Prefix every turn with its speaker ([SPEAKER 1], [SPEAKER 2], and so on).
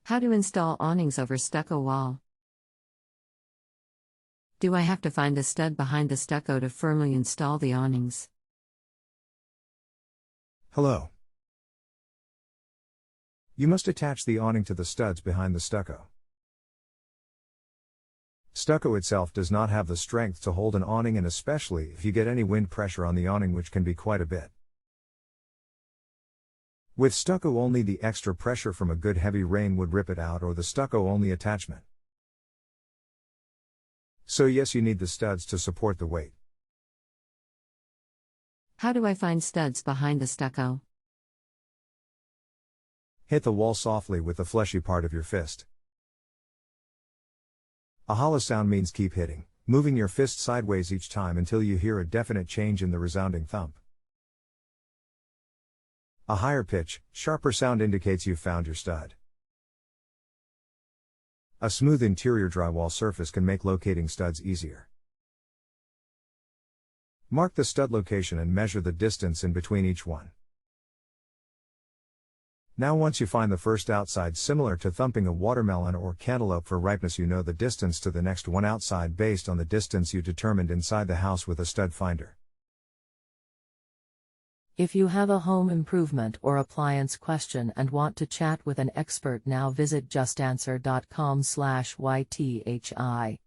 [SPEAKER 1] How to install awnings over stucco wall. Do I have to find the stud behind the stucco to firmly install the awnings?
[SPEAKER 2] Hello. You must attach the awning to the studs behind the stucco. Stucco itself does not have the strength to hold an awning, and especially if you get any wind pressure on the awning, which can be quite a bit. With stucco only, the extra pressure from a good heavy rain would rip it out, or the stucco only attachment. So yes, you need the studs to support the weight.
[SPEAKER 1] How do I find studs behind the stucco?
[SPEAKER 2] Hit the wall softly with the fleshy part of your fist. A hollow sound means keep hitting, moving your fist sideways each time until you hear a definite change in the resounding thump. A higher pitch, sharper sound indicates you've found your stud. A smooth interior drywall surface can make locating studs easier. Mark the stud location and measure the distance in between each one. Now once you find the first outside, similar to thumping a watermelon or cantaloupe for ripeness, you know the distance to the next one outside based on the distance you determined inside the house with a stud finder.
[SPEAKER 3] If you have a home improvement or appliance question and want to chat with an expert, now visit JustAnswer.com/YTHI.